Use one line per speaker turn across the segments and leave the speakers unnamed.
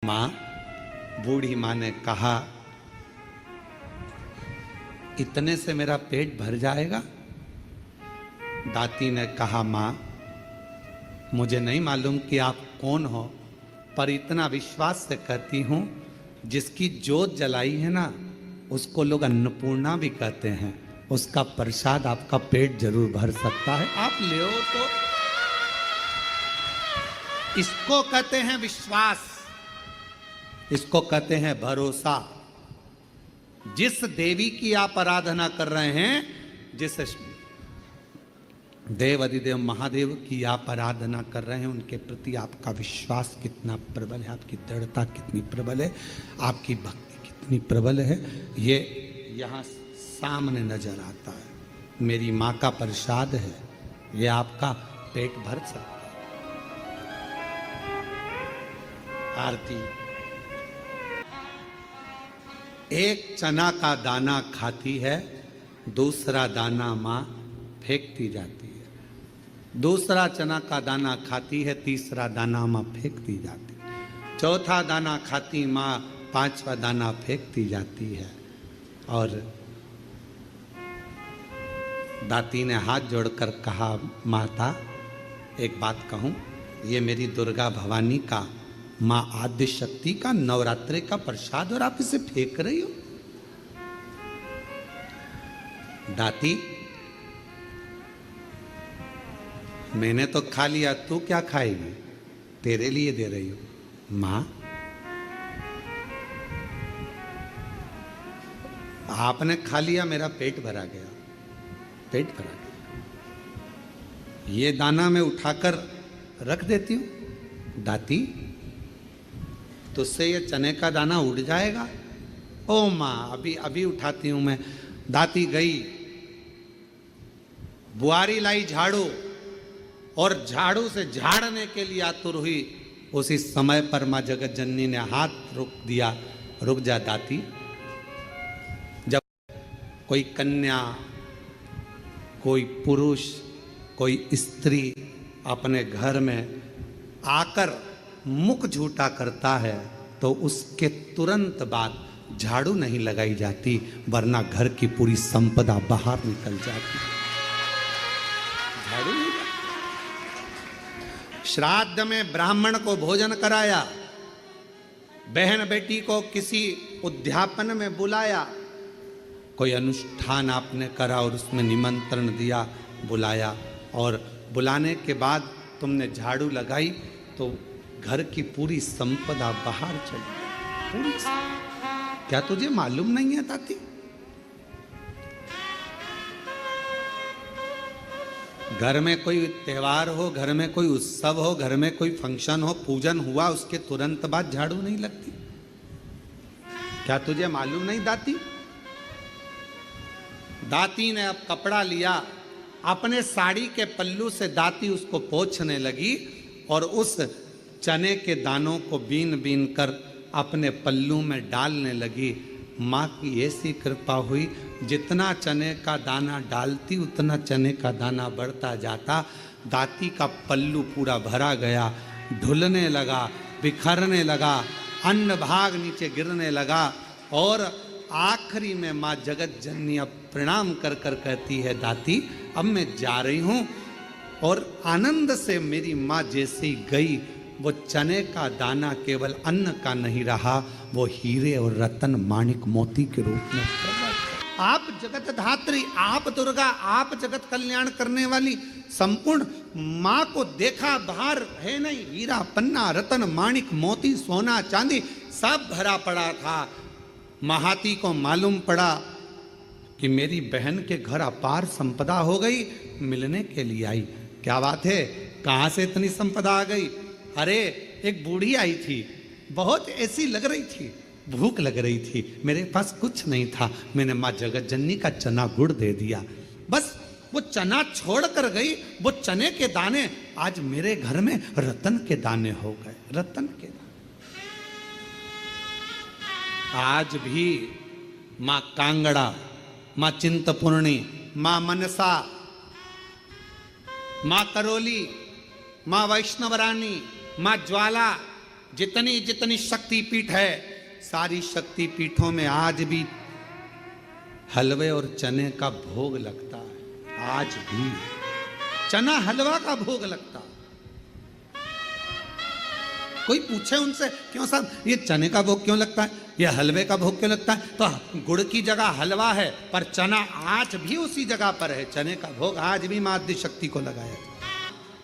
माँ, बूढ़ी माँ ने कहा, इतने से मेरा पेट भर जाएगा? दाती ने कहा, माँ, मुझे नहीं मालूम कि आप कौन हो, पर इतना विश्वास से कहती हूं, जिसकी जोत जलाई है ना, उसको लोग अन्नपूर्णा भी कहते हैं। उसका प्रसाद आपका पेट जरूर भर सकता है, आप ले तो। इसको कहते हैं विश्वास, इसको कहते हैं भरोसा। जिस देवी की आप आराधना कर रहे हैं, जिस देव अधिदेव महादेव की आप आराधना कर रहे हैं, उनके प्रति आपका विश्वास कितना प्रबल है, आपकी दृढ़ता कितनी प्रबल है, आपकी भक्ति कितनी प्रबल है, ये यहाँ सामने नजर आता है। मेरी माँ का प्रसाद है, ये आपका पेट भर सकता है। आरती। एक चना का दाना खाती है, दूसरा दाना माँ फेंकती जाती है। दूसरा चना का दाना खाती है, तीसरा दाना माँ फेंकती जाती है। चौथा दाना खाती माँ, पांचवा दाना फेंकती जाती है। और दाती ने हाथ जोड़कर कहा, माता एक बात कहूं, ये मेरी दुर्गा भवानी का, माँ आद्य शक्ति का नवरात्रि का प्रसाद और आप इसे फेंक रही हो। दाती, मैंने तो खा लिया, तू क्या खाएगी? तेरे लिए दे रही हूं। मां, आपने खा लिया, मेरा पेट भरा गया, पेट भरा गया। ये दाना मैं उठाकर रख देती हूं। दाती, तुझसे ये चने का दाना उड़ जाएगा। ओ मां, अभी उठाती हूं मैं। दाती गई, बुआरी लाई झाड़ू, और झाड़ू से झाड़ने के लिए आतुर हुई। उसी समय पर मां जगत जननी ने हाथ रोक दिया। रुक जा दाती। जब कोई कन्या, कोई पुरुष, कोई स्त्री अपने घर में आकर मुख झूठा करता है, तो उसके तुरंत बाद झाड़ू नहीं लगाई जाती, वरना घर की पूरी संपदा बाहर निकल जाती। झाड़ू नहीं। श्राद्ध में ब्राह्मण को भोजन कराया, बहन बेटी को किसी उद्यापन में बुलाया, कोई अनुष्ठान आपने करा और उसमें निमंत्रण दिया, बुलाया, और बुलाने के बाद तुमने झाड़ू लगाई तो घर की पूरी संपदा बाहर चली। पूरी। क्या तुझे मालूम नहीं है ताती? घर में कोई त्योहार हो, घर में कोई उत्सव हो, घर में कोई फंक्शन हो, पूजन हुआ, उसके तुरंत बाद झाड़ू नहीं लगती। क्या तुझे मालूम नहीं दाती? दाती ने अब कपड़ा लिया, अपने साड़ी के पल्लू से दाती उसको पोंछने लगी और उस चने के दानों को बीन बीन कर अपने पल्लू में डालने लगी। माँ की ऐसी कृपा हुई, जितना चने का दाना डालती उतना चने का दाना बढ़ता जाता। दाती का पल्लू पूरा भरा गया, ढुलने लगा, बिखरने लगा, अन्न भाग नीचे गिरने लगा। और आखिरी में माँ जगत जननी अब प्रणाम कर कर कहती है, दाती अब मैं जा रही हूँ। और आनंद से मेरी माँ जैसे ही गई, वो चने का दाना केवल अन्न का नहीं रहा, वो हीरे और रतन माणिक मोती के रूप में। आप जगत धात्री, आप दुर्गा, आप जगत कल्याण करने वाली संपूर्ण माँ को देखा, बाहर है नहीं, हीरा पन्ना रतन माणिक मोती सोना चांदी सब भरा पड़ा था। महाती को मालूम पड़ा कि मेरी बहन के घर अपार संपदा हो गई, मिलने के लिए आई। क्या बात है, कहाँ से इतनी संपदा आ गई? अरे एक बूढ़ी आई थी, बहुत ऐसी लग रही थी, भूख लग रही थी, मेरे पास कुछ नहीं था, मैंने माँ जगत जननी का चना गुड़ दे दिया। बस वो चना छोड़ कर गई, वो चने के दाने आज मेरे घर में रतन के दाने हो गए, रतन के दाने। आज भी माँ कांगड़ा, माँ चिंतपूर्णी, माँ मनसा, माँ करोली, माँ वैष्णव रानी, माँ ज्वाला, जितनी जितनी शक्तिपीठ है, सारी शक्तिपीठों में आज भी हलवे और चने का भोग लगता है। आज भी चना हलवा का भोग लगता है। कोई पूछे उनसे, क्यों साहब ये चने का भोग क्यों लगता है, ये हलवे का भोग क्यों लगता है, तो गुड़ की जगह हलवा है, पर चना आज भी उसी जगह पर है। चने का भोग आज भी माँ शक्ति को लगाया।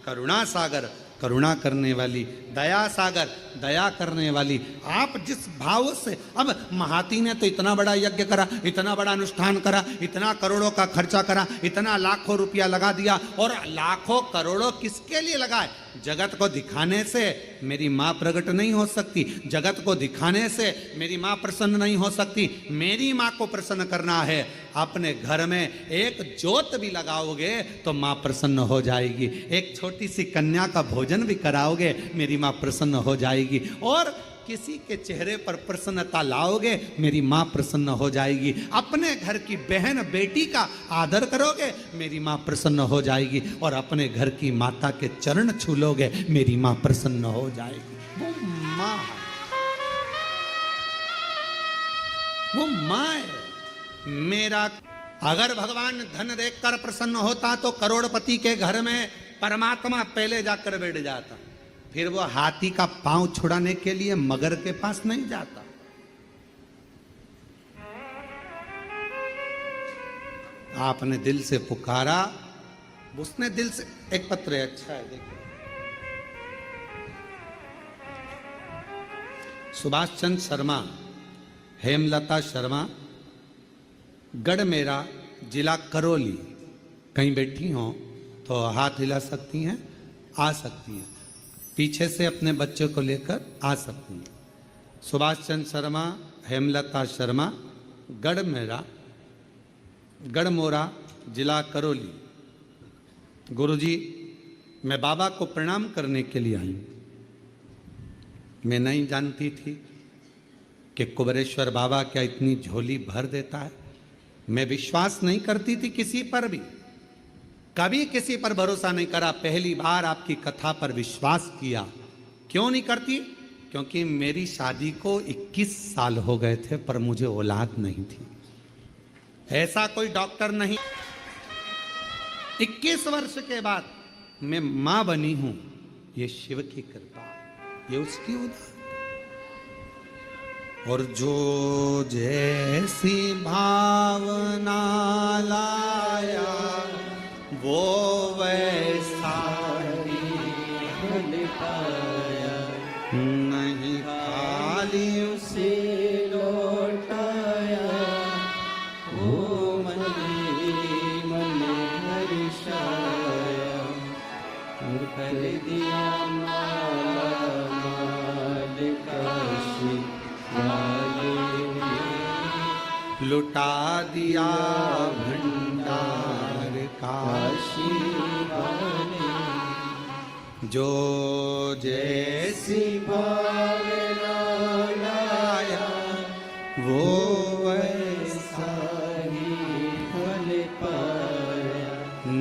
करुणा सागर, करुणा करने वाली, दया सागर, दया करने वाली। आप जिस भाव से, अब महाती ने तो इतना बड़ा यज्ञ करा, इतना बड़ा अनुष्ठान करा, इतना करोड़ों का खर्चा करा, इतना लाखों रुपया लगा दिया, और लाखों करोड़ों किसके लिए लगाए? जगत को दिखाने से मेरी माँ प्रकट नहीं हो सकती, जगत को दिखाने से मेरी माँ प्रसन्न नहीं हो सकती। मेरी माँ को प्रसन्न करना है, अपने घर में एक ज्योत भी लगाओगे तो माँ प्रसन्न हो जाएगी। एक छोटी सी कन्या का भोजन भी कराओगे, मेरी माँ प्रसन्न हो जाएगी। और किसी के चेहरे पर प्रसन्नता लाओगे, मेरी माँ प्रसन्न हो जाएगी। अपने घर की बहन बेटी का आदर करोगे, मेरी माँ प्रसन्न हो जाएगी। और अपने घर की माता के चरण छू लोगे, मेरी माँ प्रसन्न हो जाएगी। वो माँ, वो माँ है मेरा। अगर भगवान धन देखकर प्रसन्न होता तो करोड़पति के घर में परमात्मा पहले जाकर बैठ जाता। फिर वो हाथी का पांव छुड़ाने के लिए मगर के पास नहीं जाता। आपने दिल से पुकारा, उसने दिल से। एक पत्र है, अच्छा है, देखो। सुभाष चंद्र शर्मा, हेमलता शर्मा, गढ़मेरा, जिला करौली। कहीं बैठी हो तो हाथ हिला सकती हैं, आ सकती हैं, पीछे से अपने बच्चों को लेकर आ सकती हैं। सुभाष चंद्र शर्मा, हेमलता शर्मा, गढ़मेरा, गढ़मोरा, जिला करौली। गुरुजी, मैं बाबा को प्रणाम करने के लिए आई। मैं नहीं जानती थी कि कुबेरेश्वर बाबा क्या इतनी झोली भर देता है। मैं विश्वास नहीं करती थी किसी पर भी, कभी किसी पर भरोसा नहीं करा। पहली बार आपकी कथा पर विश्वास किया। क्यों नहीं करती? क्योंकि मेरी शादी को 21 साल हो गए थे, पर मुझे औलाद नहीं थी। ऐसा कोई डॉक्टर नहीं। 21 वर्ष के बाद मैं मां बनी हूं। ये शिव की कृपा, ये उसकी उदार। और जो जैसी भावना लाया, वो वैसा ही फल पाया। नहीं खाली उसे लौटाया, वो मन मन हर्षाया। कर दिया माला माल काशी वाले, लुटा दिया भंडार काशी वाले। जो जैसी भावना लाया, वो वैसा ही फल पाया।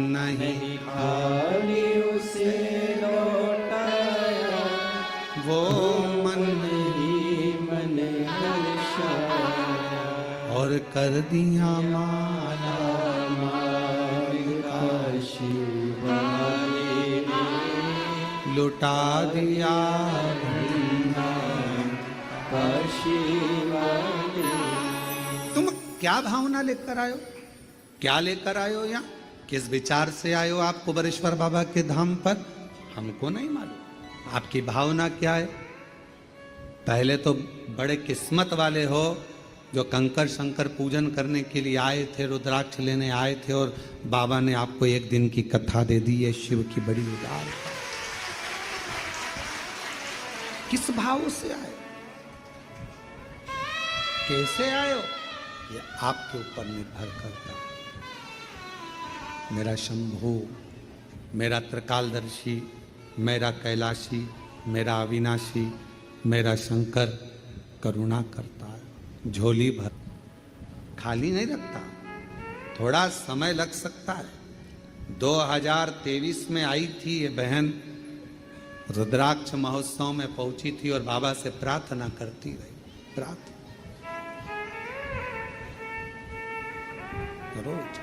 नहीं खाली उसे लौटाया, वो मन ही मन हर्षाया। और कर दिया माला माल काशी वाले, लुटा दिया भंडार काशी वाले। तुम क्या भावना लेकर आयो, क्या लेकर आयो? यहाँ किस विचार से आयो आप कुबेरेश्वर बाबा के धाम पर? हमको नहीं मालूम आपकी भावना क्या है। पहले तो बड़े किस्मत वाले हो जो कंकर शंकर पूजन करने के लिए आए थे, रुद्राक्ष लेने आए थे, और बाबा ने आपको एक दिन की कथा दे दी। है शिव की बड़ी उदार। किस भाव से आए, कैसे आए हो, ये आपके ऊपर निर्भर करता है। मेरा शंभू, मेरा त्रिकालदर्शी, मेरा कैलाशी, मेरा अविनाशी, मेरा शंकर करुणा करता है, झोली भर, खाली नहीं रखता। थोड़ा समय लग सकता है। 2023 में आई थी ये बहन, रुद्राक्ष महोत्सव में पहुंची थी और बाबा से प्रार्थना करती रही, प्रार्थना रोज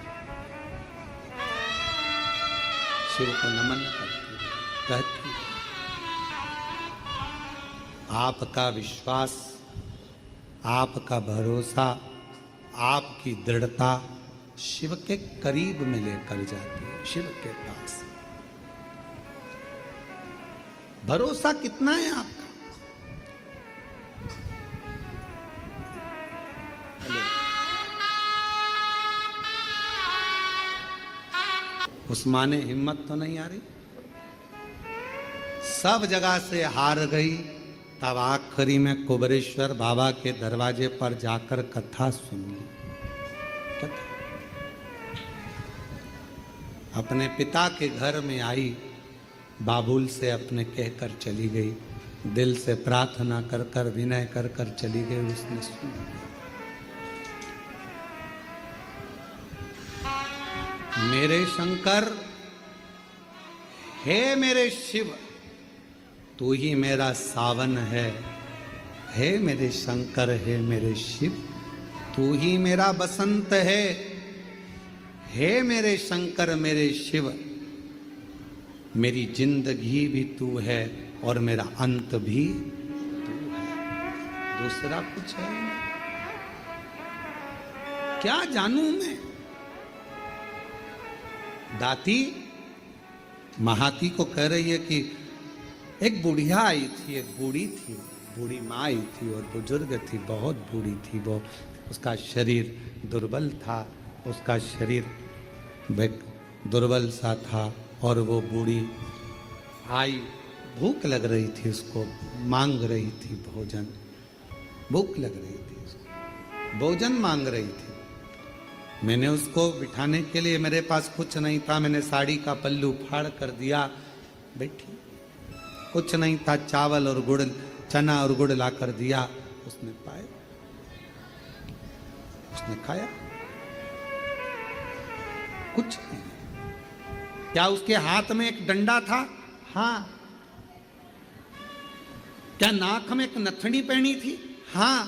शिव को नमन करती रही, कहती आपका विश्वास, आपका भरोसा, आपकी दृढ़ता शिव के करीब में लेकर जाती है, शिव के पास। भरोसा कितना है आपका? उस मां ने हिम्मत तो नहीं आ रही, सब जगह से हार गई। तब आखिरी में कुबरेश्वर बाबा के दरवाजे पर जाकर कथा सुन ली। कथा अपने पिता के घर में आई, बाबुल से अपने कहकर चली गई, दिल से प्रार्थना कर कर विनय कर कर चली गई। उसने सुन लिया। मेरे शंकर, हे मेरे शिव, तू ही मेरा सावन है। हे मेरे शंकर, हे मेरे शिव, तू ही मेरा बसंत है। हे मेरे शंकर, मेरे शिव, मेरी जिंदगी भी तू है और मेरा अंत भी तू है, दूसरा कुछ है नहीं। क्या जानूं मैं? दाती महाती को कह रही है कि एक बुढ़िया आई थी, एक बूढ़ी थी, बूढ़ी माँ आई थी और बुजुर्ग थी, बहुत बूढ़ी थी वो। उसका शरीर दुर्बल था, उसका शरीर दुर्बल सा था और वो बूढ़ी आई, भूख लग रही थी उसको, मांग रही थी भोजन, भूख लग रही थी उसको, भोजन मांग रही थी। मैंने उसको बिठाने के लिए, मेरे पास कुछ नहीं था, मैंने साड़ी का पल्लू फाड़ कर दिया, बैठी, कुछ नहीं था, चावल और गुड़, चना और गुड़ ला कर दिया, उसने पाया, उसने खाया, कुछ नहीं। क्या उसके हाथ में एक डंडा था? हाँ। क्या नाक में एक नथनी पहनी थी? हाँ।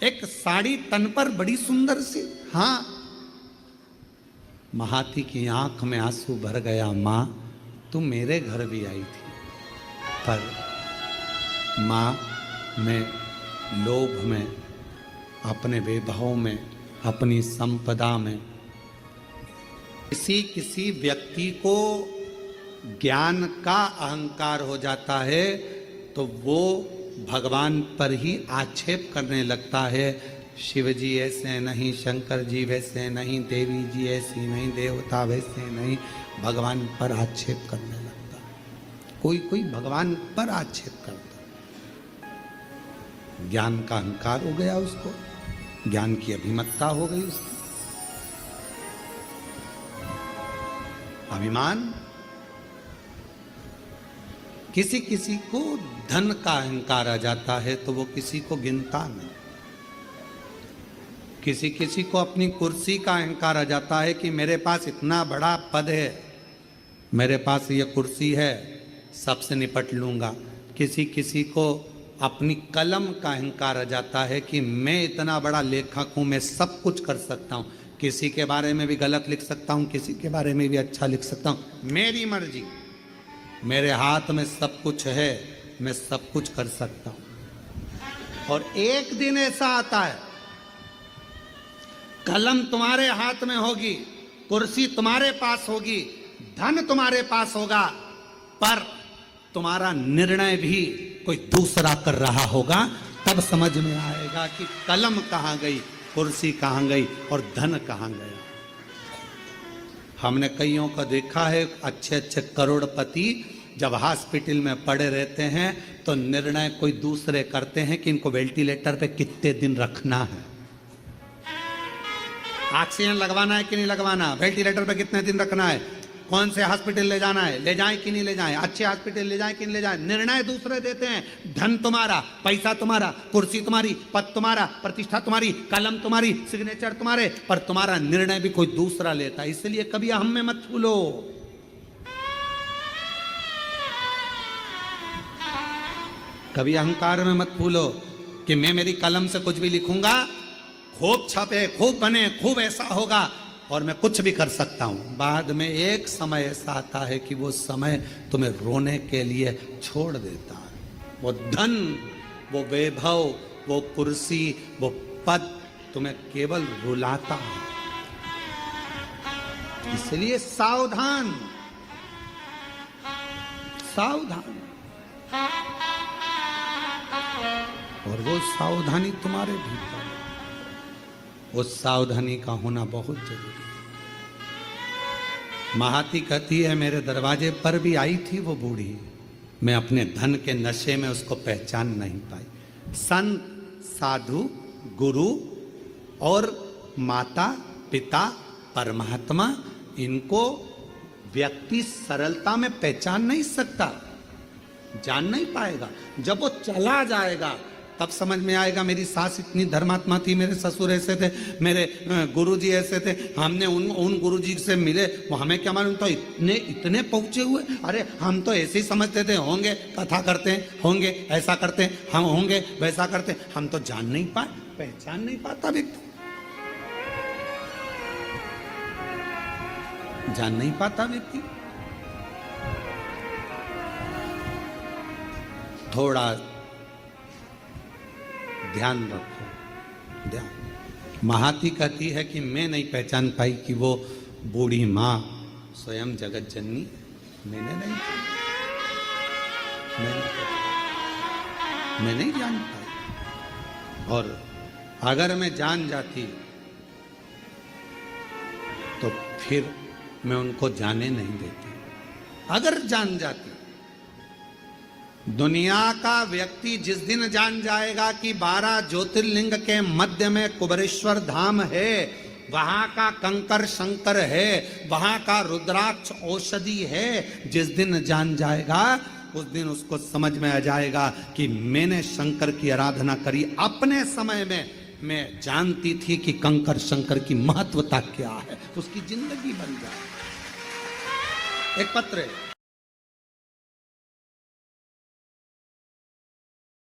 एक साड़ी तन पर बड़ी सुंदर सी? हाँ। महाती की आंख में आंसू भर गया। मां, तू मेरे घर भी आई थी, पर मां, मैं लोभ में, अपने वैभव में, अपनी संपदा में, किसी व्यक्ति को ज्ञान का अहंकार हो जाता है तो वो भगवान पर ही आक्षेप करने लगता है। शिव जी ऐसे नहीं, शंकर जी वैसे नहीं, देवी जी ऐसी नहीं, देवता वैसे नहीं, भगवान पर आक्षेप करने लगता है। कोई कोई भगवान पर आक्षेप करता, ज्ञान का अहंकार हो गया उसको, ज्ञान की अभिमत्ता हो गई उसकी, अभिमान। किसी किसी को धन का अहंकार आ जाता है तो वो किसी को गिनता नहीं। किसी किसी को अपनी कुर्सी का अहंकार आ जाता है कि मेरे पास इतना बड़ा पद है, मेरे पास ये कुर्सी है, सबसे निपट लूंगा। किसी किसी को अपनी कलम का अहंकार आ जाता है कि मैं इतना बड़ा लेखक हूं, मैं सब कुछ कर सकता हूं, किसी के बारे में भी गलत लिख सकता हूं, किसी के बारे में भी अच्छा लिख सकता हूं, मेरी मर्जी, मेरे हाथ में सब कुछ है, मैं सब कुछ कर सकता हूं। और एक दिन ऐसा आता है, कलम तुम्हारे हाथ में होगी, कुर्सी तुम्हारे पास होगी, धन तुम्हारे पास होगा, पर तुम्हारा निर्णय भी कोई दूसरा कर रहा होगा। तब समझ में आएगा कि कलम कहां गई, कुर्सी कहां गई और धन कहां गया। हमने कईयों को देखा है, अच्छे अच्छे करोड़पति जब हॉस्पिटल में पड़े रहते हैं तो निर्णय कोई दूसरे करते हैं कि इनको वेंटिलेटर पे कितने दिन रखना है, ऑक्सीजन लगवाना है कि नहीं लगवाना, वेंटिलेटर पे कितने दिन रखना है, कौन से हॉस्पिटल ले जाना है, ले जाएं कि नहीं ले जाएं, अच्छे हॉस्पिटल ले जाएं कि नहीं ले जाएं, निर्णय दूसरे देते हैं। धन तुम्हारा, पैसा तुम्हारा, कुर्सी तुम्हारी, पद तुम्हारा, प्रतिष्ठा तुम्हारी, कलम तुम्हारी, सिग्नेचर तुम्हारे, पर तुम्हारा निर्णय भी कोई दूसरा लेता है। इसलिए कभी हम में मत भूलो। कभी अहंकार में मत भूलो कि मैं मेरी कलम से कुछ भी लिखूंगा, खूब छपे, खूब बने, खूब ऐसा होगा और मैं कुछ भी कर सकता हूं। बाद में एक समय ऐसा आता है कि वो समय तुम्हें रोने के लिए छोड़ देता है। वो धन, वो वैभव, वो कुर्सी, वो पद तुम्हें केवल रुलाता है। इसलिए सावधान, सावधान। और वो सावधानी तुम्हारे भीतर, उस सावधानी का होना बहुत जरूरी है। महाती कहती है मेरे दरवाजे पर भी आई थी वो बूढ़ी, मैं अपने धन के नशे में उसको पहचान नहीं पाई। संत, साधु, गुरु और माता पिता परमात्मा, इनको व्यक्ति सरलता में पहचान नहीं सकता, जान नहीं पाएगा। जब वो चला जाएगा तब समझ में आएगा मेरी सास इतनी धर्मात्मा थी, मेरे ससुर ऐसे थे, मेरे गुरुजी ऐसे थे, हमने उन गुरुजी से मिले, वो हमें क्या मालूम तो इतने पहुंचे हुए। अरे हम तो ऐसे ही समझते थे, होंगे कथा करते हैं, होंगे ऐसा करते हैं, हम होंगे वैसा करते हैं। हम तो जान नहीं पाए, पहचान नहीं पाता व्यक्ति, जान नहीं पाता व्यक्ति। थोड़ा ध्यान रखो, ध्यान। महाती कहती है कि मैं नहीं पहचान पाई कि वो बूढ़ी माँ स्वयं जगत जननी मैंने नहीं, मैं नहीं जान पाई। और अगर मैं जान जाती तो फिर मैं उनको जाने नहीं देती। अगर जान जाती, दुनिया का व्यक्ति जिस दिन जान जाएगा कि 12 ज्योतिर्लिंग के मध्य में कुबरेश्वर धाम है, वहां का कंकर शंकर है, वहां का रुद्राक्ष औषधि है, जिस दिन जान जाएगा उस दिन उसको समझ में आ जाएगा कि मैंने शंकर की आराधना करी अपने समय में, मैं जानती थी कि कंकर शंकर की महत्वता क्या है, उसकी जिंदगी बन जाए। एक पत्र है,